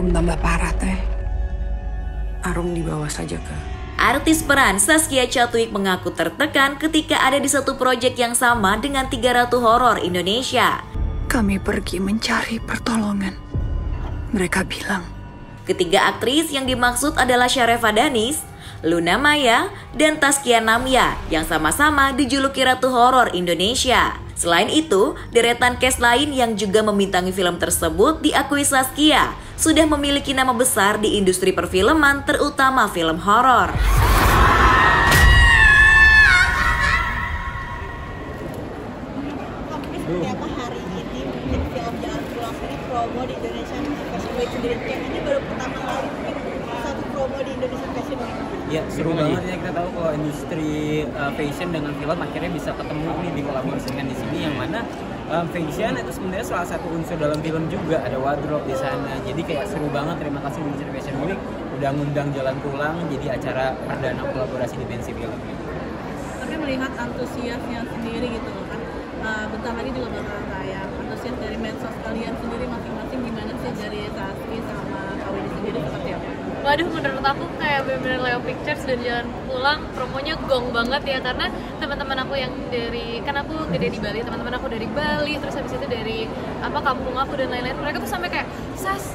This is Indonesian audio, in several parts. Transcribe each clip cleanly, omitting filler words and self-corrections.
belum tambah parah teh. Arum dibawa saja ke... Artis peran Zaskia Chadwick mengaku tertekan ketika ada di satu proyek yang sama dengan 3 ratu horor Indonesia. Kami pergi mencari pertolongan. Mereka bilang... Ketiga aktris yang dimaksud adalah Syarefa Danis, Luna Maya, dan Taskia Namya yang sama-sama dijuluki Ratu Horor Indonesia. Selain itu, deretan cast lain yang juga membintangi film tersebut diakui Zaskia sudah memiliki nama besar di industri perfilman, terutama film horor. Seperti apa hari ini mungkin film Jalan Pulang ini promo di Indonesia Fashion Week sendiri? Ini baru pertama kali mungkin satu promo di Indonesia Fashion Week. Ya, seru banget ya, kita tahu kalau industri fashion dengan film akhirnya bisa ketemu nih, dikolaborasikan di sini, yang mana fashion itu sebenarnya salah satu unsur dalam film juga, ada wardrobe di sana. Jadi kayak seru banget. Terima kasih Indonesia Fashion Week udah ngundang Jalan Pulang jadi acara perdana kolaborasi di pensi film. Tapi melihat antusiasnya sendiri gitu loh kan, bentar lagi juga bakal tayang. Antusias dari medsos kalian sendiri masing-masing gimana sih, dari Saski sama Kak Winnie sendiri seperti apa? Waduh, menurut aku kayak bener-bener Leo Pictures dan Jalan Pulang promonya gong banget ya, karena teman-teman aku yang dari, kan aku gede di Bali, teman-teman aku dari Bali, terus habis itu dari kampung aku dan lain-lain, mereka tuh sampai kayak, Sas,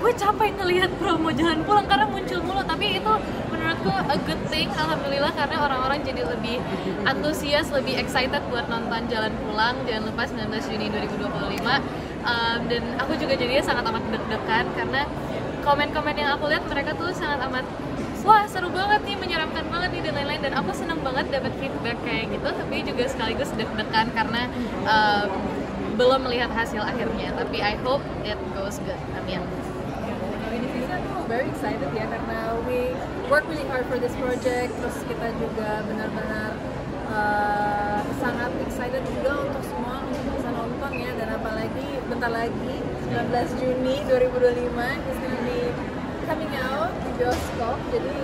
gue capek ngelihat promo Jalan Pulang karena muncul mulu. Tapi itu menurutku a good thing, alhamdulillah, karena orang-orang jadi lebih antusias, lebih excited buat nonton Jalan Pulang. Jangan lupa 19 Juni 2025. Dan aku juga jadinya sangat amat deg-degan karena komen-komen yang aku lihat mereka tuh sangat amat, wah seru banget nih, menyeramkan banget nih dan lain-lain. Dan aku seneng banget dapat feedback kayak gitu, tapi juga sekaligus deg-degan karena belum melihat hasil akhirnya. Tapi I hope it goes good. Amin. Very excited ya, karena we work really hard for this project. Terus kita juga benar-benar sangat excited juga untuk semua untuk bisa nonton ya. Dan apalagi bentar lagi 19 Juni 2025 is gonna be coming out di bioskop. Jadi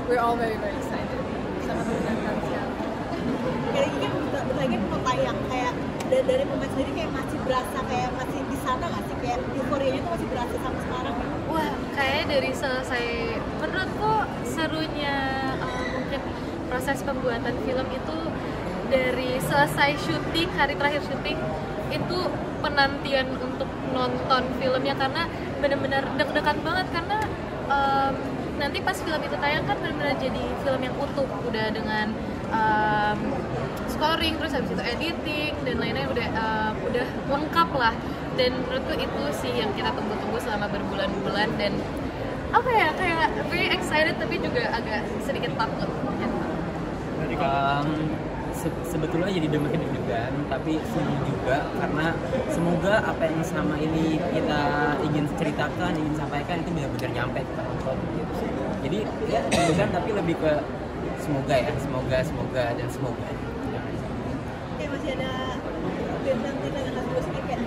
we're all very excited. Sangat menyenangkan sekali. Kali ini kan bentar lagi mau tayang, kayak dari pemain sendiri kayak masih berasa kayak masih di sana nggak sih, kayak euforianya tuh masih berasa sama sekarang? Wah, kayaknya dari selesai, menurutku serunya mungkin proses pembuatan film itu dari selesai syuting, hari terakhir syuting itu penantian untuk nonton filmnya, karena benar-benar deg-degan banget karena nanti pas film itu tayang kan benar-benar jadi film yang utuh, udah dengan scoring, terus habis itu editing dan lainnya udah lengkap lah. Dan menurutku itu sih yang kita tunggu-tunggu selama berbulan-bulan, dan apa ya, kayak very excited tapi juga agak sedikit takut gitu. Sebetulnya jadi deg-degan, tapi senang juga karena semoga apa yang selama ini kita ingin ceritakan, ingin sampaikan itu benar-benar nyampe ke penonton gitu. Jadi ya deg-degan tapi lebih ke semoga ya, semoga dan semoga. Kayak masih ada bintang-bintang yang harus kayak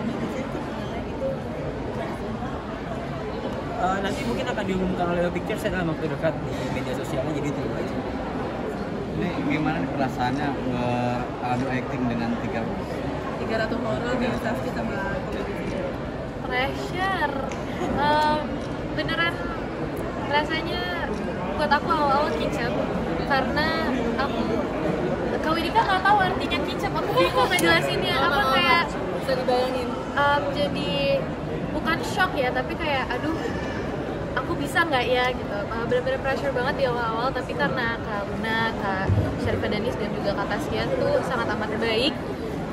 itu nanti mungkin akan diumumkan oleh Pictures dalam waktu dekat di media sosialnya, jadi tunggu aja. Ini gimana nih perasaannya adu acting dengan 3 ratu horor di Saski sama Pressure, beneran rasanya buat aku awal-awal kicap, karena aku Kak Widika nggak tahu artinya kicap, aku bingung ngejelasinnya apa, kayak Bisa dibayangin. jadi bukan shock ya, tapi kayak aduh aku bisa nggak ya gitu. Bener-bener pressure banget di awal-awal, tapi karena Kak Luna, Kak Syarefa Danis dan juga Kak Taskia tuh sangat amat baik.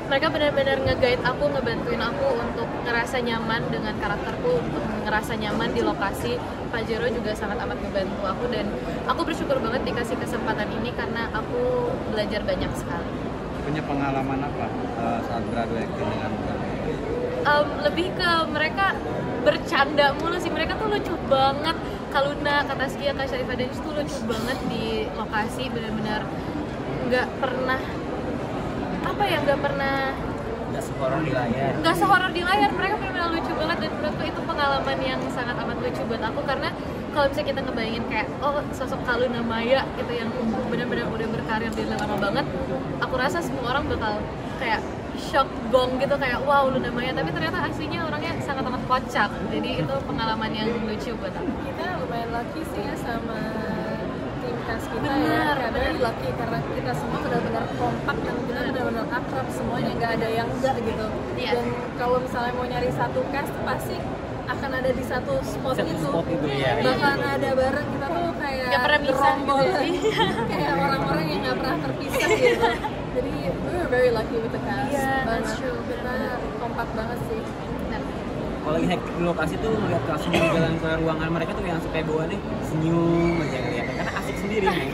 Mereka benar-benar nge-guide aku, ngebantuin aku untuk ngerasa nyaman dengan karakterku, untuk ngerasa nyaman di lokasi. Pak Jero juga sangat amat ngebantu aku, dan aku bersyukur banget dikasih kesempatan ini karena aku belajar banyak sekali. punya pengalaman apa saat beradu acting dengan lebih ke mereka bercanda mulu sih, mereka tuh lucu banget. Kak Luna, Kak Taskia, Kak Syarefa Danis tuh lucu banget di lokasi, benar-benar nggak pernah nggak sehoror di layar, mereka benar-benar lucu banget. Dan menurutku itu pengalaman yang sangat amat lucu buat aku, karena kalau misalnya kita ngebayangin kayak sosok Kak Luna Maya gitu yang benar-benar udah berkarir di lama banget, aku rasa semua orang bakal kayak shock gong gitu kayak wow Luna Maya, tapi ternyata aslinya orangnya sangat amat kocak. Jadi itu pengalaman yang lucu buat aku. Kita lumayan lucky sih ya sama tim cast kita Benar, ya, karena lucky karena kita semua benar-benar kompak dan kita benar-benar akrab semuanya, nggak ada yang enggak gitu. Iya. Dan kalau misalnya mau nyari satu cast pasti akan ada di satu spot Satu itu. spot itu, iya. Bahkan ada bareng kita tuh kayak Nggak pernah pisah gitu gerombolan. sih. Kayak orang-orang yang nggak pernah terpisah gitu. Jadi we were very lucky with the cast. Iya, Banget. that's true. Kita kompak banget sih. Kalau lagi hektik di lokasi tuh lihat kelas jalan ke ruangan mereka tuh yang suka bawaannya senyum aja ngeliatnya, karena asik sendiri nih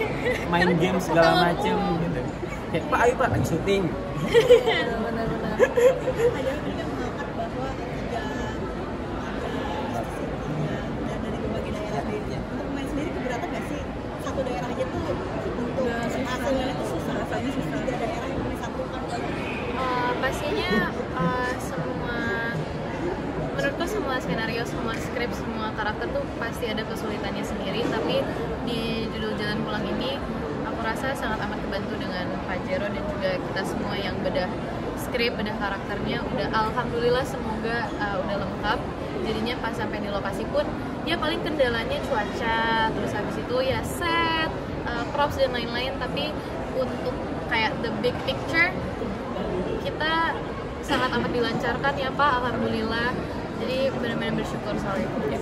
main game segala macem gitu. Kayak Pak, ayo Pak, lagi syuting. Benar-benar. Ada ini kan mengangkat bahwa dan dari berbagai daerah beda. Untuk pemain sendiri keberatan nggak sih satu daerah aja tuh untuk hasilnya itu susah, rasanya susah. Tiga daerah yang disatukan lagi. Pastinya menurutku semua skenario, semua skrip, semua karakter tuh pasti ada kesulitannya sendiri. Tapi di judul Jalan Pulang ini aku rasa sangat amat kebantu dengan Pajero dan juga kita semua yang bedah skrip, bedah karakternya. Udah alhamdulillah semoga udah lengkap. Jadinya pas sampai di lokasi pun ya paling kendalanya cuaca, terus habis itu ya set, props dan lain-lain. Tapi untuk kayak the big picture kita sangat amat dilancarkan ya Pak, alhamdulillah. Jadi benar-benar bersyukur soal itu.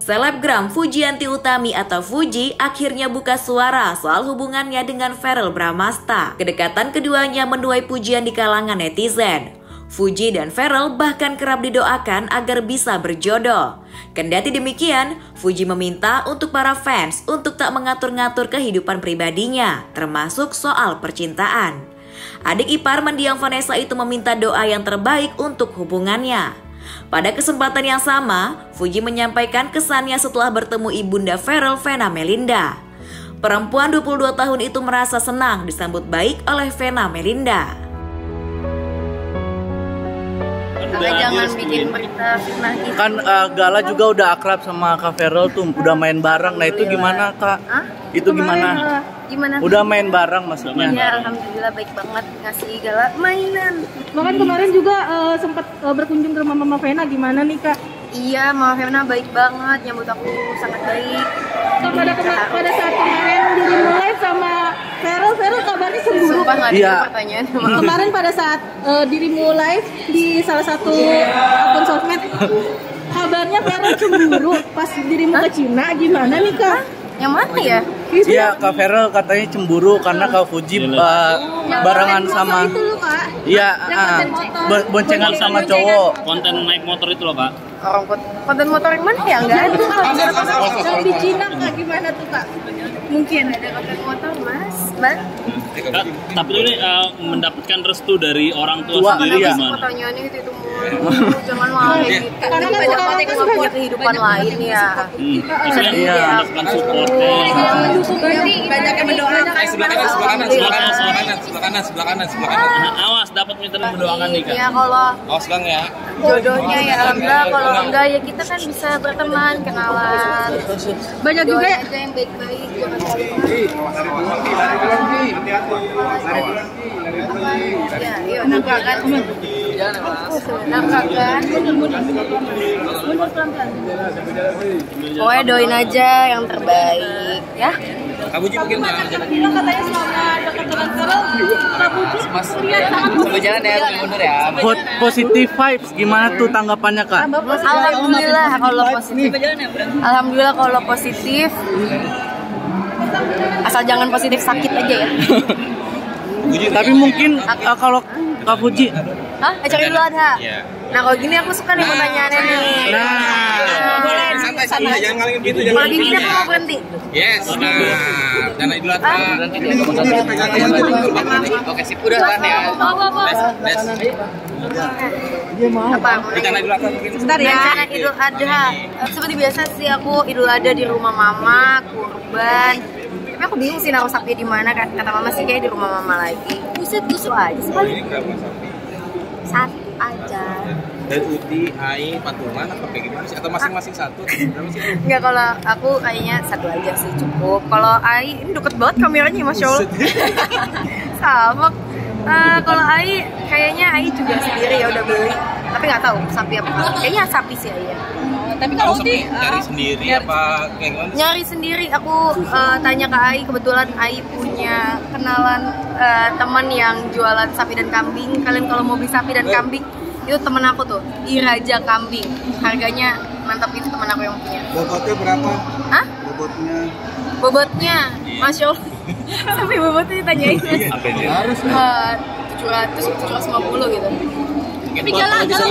Selebgram Fujianti Utami atau Fuji akhirnya buka suara soal hubungannya dengan Verrell Bramasta. Kedekatan keduanya menuai pujian di kalangan netizen. Fuji dan Verrell bahkan kerap didoakan agar bisa berjodoh. Kendati demikian, Fuji meminta untuk para fans untuk tak mengatur-ngatur kehidupan pribadinya, termasuk soal percintaan. Adik ipar mendiang Vanessa itu meminta doa yang terbaik untuk hubungannya. Pada kesempatan yang sama, Fuji menyampaikan kesannya setelah bertemu ibunda Verrell, Vena Melinda. Perempuan 22 tahun itu merasa senang disambut baik oleh Vena Melinda. Jangan bikin berita fitnah gitu. Kan Gala juga udah akrab sama Kak Verrell tuh, udah main bareng. Nah itu gimana Kak? Hah? Itu gimana? Gimana? Udah main bareng maksudnya? Ya alhamdulillah baik banget, ngasih Gala mainan. Bahkan kemarin juga sempat berkunjung ke rumah Mama Vena, gimana nih Kak? Iya, Mama Vena baik banget, nyambut aku sangat baik. Pada saat kemarin dirimu live sama Verrell kabarnya cemburu. Sumpah nggak ada Iya. pertanyaan. Kemarin pada saat dirimu live di salah satu akun sosmed, kabarnya Verrell cemburu pas dirimu ke Cina, gimana nih Kak? Yang mana ya? Iya Kak Verrell katanya cemburu karena Kak Fuji barengan sama. Itu loh Kak. Iya, boncengan sama cowok. Konten naik motor itu loh Kak. Orang konten motor yang mana ya? Nggak ada. Kalau di Cina Kak gimana tuh Kak? Mungkin ada konten motor mas, Mbak. Kak, tapi ini mendapatkan restu dari orang tua Tua, sendiri iya. gimana? Fotonya itu jangan malah kayak gitu. Karena kan Banyak sekarang yang kan punya banyak kehidupan lain ya. Maksudnya Iya. mendapatkan supportnya. banyak yang mendoakan. Sebelah kanan. Awas dapat minta mendoakan nih Kak. Ya kalau ya. jodohnya ya alhamdulillah, kalau enggak ya kita kan bisa berteman, kenalan. Banyak juga ya. Aja yang baik-baik. Ya, yuk nangkakan. Nangkakan. Pokoknya doain aja yang terbaik ya. Kak Buji mungkin Bilang katanya selama dekat dengan Verrell, Kak Buji terlihat sangat berjalan ya, mundur ya. Positive vibes gimana tuh tanggapannya Kak? Alhamdulillah kalau positif. Alhamdulillah kalau positif. Asal jangan positif sakit aja ya. Tapi mungkin kalau Kak Fuji, Hah? Acara Idul Adha? Nah kalau gini aku suka nih pertanyaannya nih. Boleh santai jangan ngalingin gitu. Kalau gini aku mau berhenti. Yes. Dana Idul Adha. Oke sip udah kan ya. Apa? Dana Idul Adha mungkin. Sebentar ya. Rencana Idul Adha. Seperti biasa sih aku Idul Adha di rumah mama, kurban. Tapi aku bingung sih naruh sapi di mana kan. Kata mama sih kayak di rumah mama lagi. Buset aja sih. Ini berapa sapi? Satu aja. Dan Uti, Ai, patungan atau kayak gimana sih? Atau masing-masing satu? Berapa sih? Enggak, kalau aku kayaknya satu aja sih cukup. Kalau Ai, ini deket banget kameranya, Masya Allah. Sama. Kalau Ai, kayaknya Ai juga sendiri ya udah beli. Tapi nggak tahu sapi apa. Kayaknya sapi sih Ai ya. Tapi kalau Uti Nyari sendiri apa kayak gimana? Nyari sendiri. Aku tanya ke Ai, kebetulan Ai punya kenalan teman yang jualan sapi dan kambing. Kalian kalau mau beli sapi dan kambing, itu temen aku tuh, Iraja Kambing. Harganya mantap, itu temen aku yang punya. Bobotnya berapa? Hah? Bobotnya, Masya Allah. Sampai bobotnya ditanyain. Harus 750 gitu. Tapi galau udah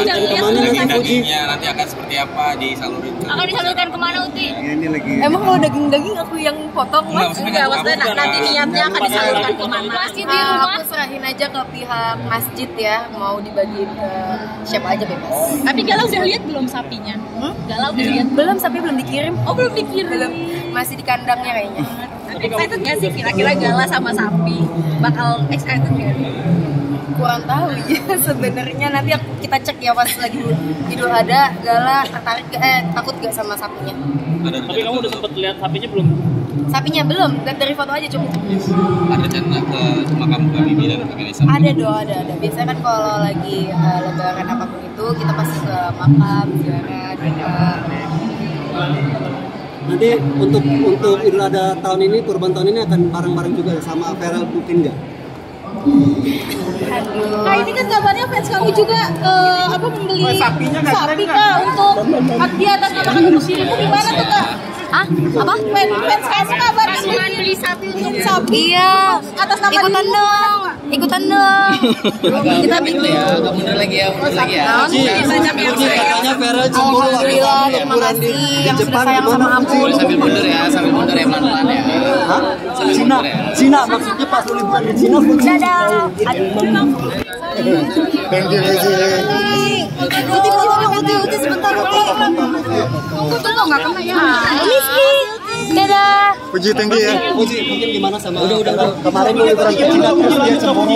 lihat dagingnya nanti akan seperti apa disalurin? Akan disalurkan kemana Uti? Ini lagi. Emang kalau daging-daging aku yang potong, Mas? Enggak, maksudnya nanti niatnya akan disalurkan kemana? Masjid di rumah. Aku serahin aja ke pihak masjid ya, mau dibagiin ke siapa aja bebas. Tapi Galau udah lihat belum sapinya? Galau udah lihat? Belum, sapi belum dikirim. Oh, belum dikirim. Belum, masih di kandangnya kayaknya. Excited gak sih kira-kira Gala sama sapi? Bakal excited gak? Kurang tahu ya sebenarnya, nanti kita cek ya pas lagi Idul Adha. Gala tertarik takut gak sama sapinya? Tapi kamu udah sempet lihat sapinya belum? Sapinya belum, lihat dari foto aja cukup. Ada rencana ke makam Mbak Bibi dan Vanessa? Ada dong, ada. Biasanya kan kalau lagi lebaran apapun itu kita pasti ke makam, ziarah, doa. Nanti untuk Idul Adha tahun ini, kurban tahun ini akan bareng-bareng juga sama Vera, mungkin nggak? Nah ini kan kabarnya fans kamu juga membeli sapi Kak untuk di atas nama Muslim, itu gimana tuh Kak? Apa? Fans kabarnya Beli sapi untuk sapi Iya, atas nama ikutan dong. Kita bingung ya, nggak mundur lagi ya, Katanya Vera cemburu Alhamdulillah, terima kasih yang sudah sayang sama aku. sambil mundur ya pelan-pelan ya. Cina maksudnya pas lu liburan di Cina. Dadah. Uti sebentar. Tunggu nggak kena ya. Rizky. Dadah. Puji tinggi ya. Puji mungkin gimana sama udah. Kemarin lu liburan ke Cina terus dia cemburu.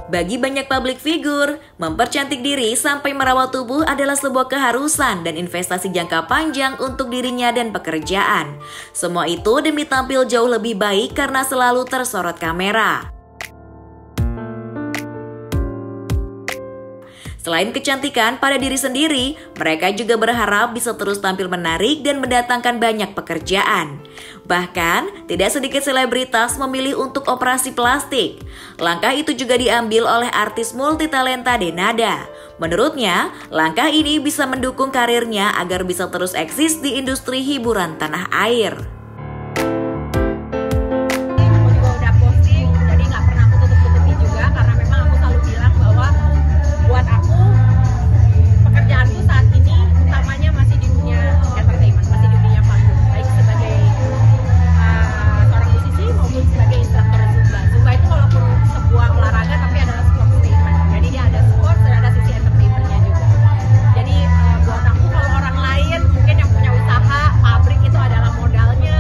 Bagi banyak public figure, mempercantik diri sampai merawat tubuh adalah sebuah keharusan dan investasi jangka panjang untuk dirinya dan pekerjaan. Semua itu demi tampil jauh lebih baik karena selalu tersorot kamera. Selain kecantikan pada diri sendiri, mereka juga berharap bisa terus tampil menarik dan mendatangkan banyak pekerjaan. Bahkan, tidak sedikit selebritas memilih untuk operasi plastik. Langkah itu juga diambil oleh artis multitalenta Denada. Menurutnya, langkah ini bisa mendukung karirnya agar bisa terus eksis di industri hiburan tanah air. Buat aku kalau orang lain mungkin yang punya usaha, pabrik itu adalah modalnya.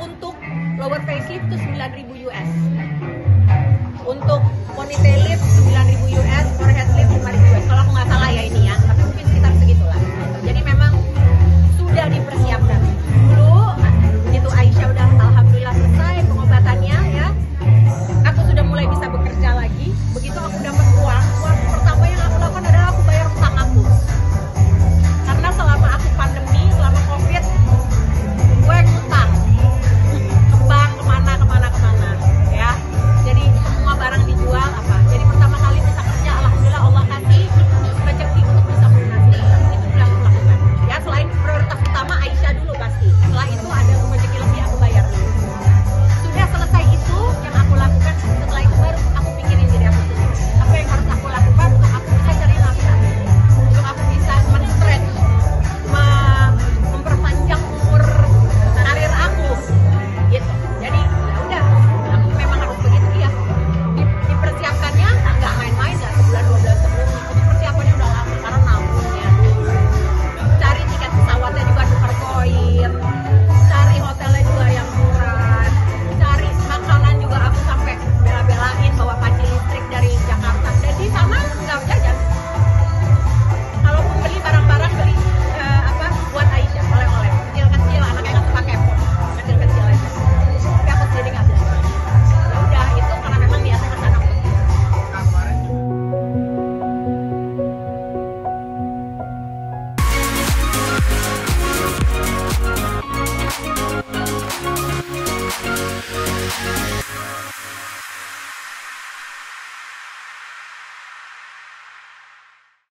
Untuk lower facelift itu 9.000 US. Untuk ponytail lift